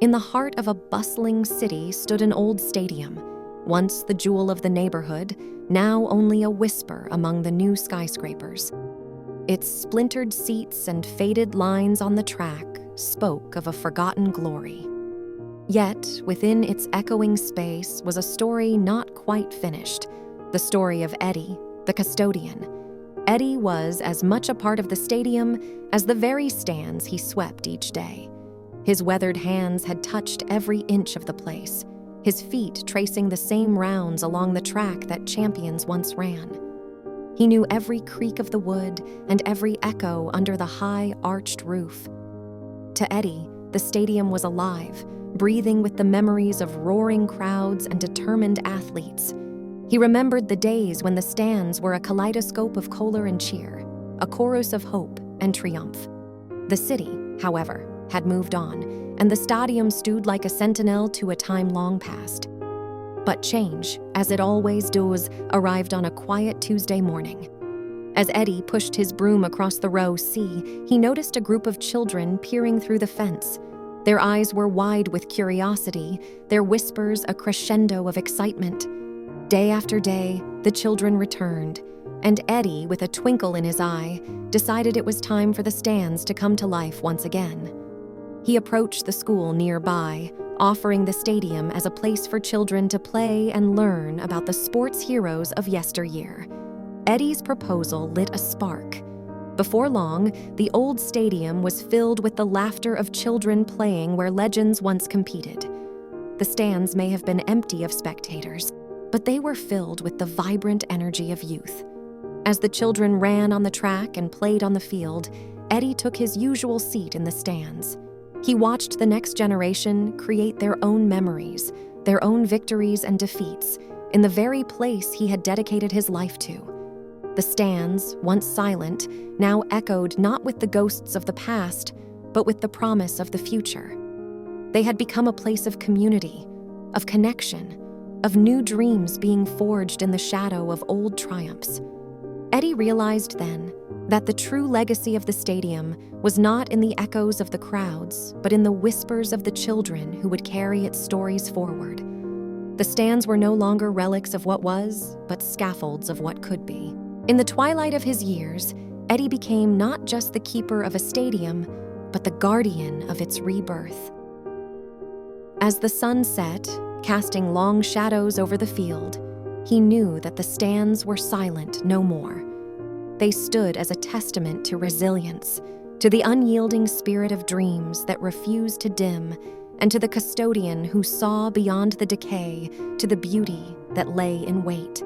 In the heart of a bustling city stood an old stadium, once the jewel of the neighborhood, now only a whisper among the new skyscrapers. Its splintered seats and faded lines on the track spoke of a forgotten glory. Yet, within its echoing space was a story not quite finished, the story of Eddie, the custodian. Eddie was as much a part of the stadium as the very stands he swept each day. His weathered hands had touched every inch of the place, his feet tracing the same rounds along the track that champions once ran. He knew every creak of the wood and every echo under the high, arched roof. To Eddie, the stadium was alive, breathing with the memories of roaring crowds and determined athletes. He remembered the days when the stands were a kaleidoscope of color and cheer, a chorus of hope and triumph. The city, however, had moved on, and the stadium stood like a sentinel to a time long past. But change, as it always does, arrived on a quiet Tuesday morning. As Eddie pushed his broom across the row C, he noticed a group of children peering through the fence. Their eyes were wide with curiosity, their whispers a crescendo of excitement. Day after day, the children returned, and Eddie, with a twinkle in his eye, decided it was time for the stands to come to life once again. He approached the school nearby, offering the stadium as a place for children to play and learn about the sports heroes of yesteryear. Eddie's proposal lit a spark. Before long, the old stadium was filled with the laughter of children playing where legends once competed. The stands may have been empty of spectators, but they were filled with the vibrant energy of youth. As the children ran on the track and played on the field, Eddie took his usual seat in the stands. He watched the next generation create their own memories, their own victories and defeats, in the very place he had dedicated his life to. The stands, once silent, now echoed not with the ghosts of the past, but with the promise of the future. They had become a place of community, of connection, of new dreams being forged in the shadow of old triumphs. Eddie realized then that the true legacy of the stadium was not in the echoes of the crowds, but in the whispers of the children who would carry its stories forward. The stands were no longer relics of what was, but scaffolds of what could be. In the twilight of his years, Eddie became not just the keeper of a stadium, but the guardian of its rebirth. As the sun set, casting long shadows over the field, he knew that the stands were silent no more. They stood as a testament to resilience, to the unyielding spirit of dreams that refused to dim, and to the custodian who saw beyond the decay to the beauty that lay in wait.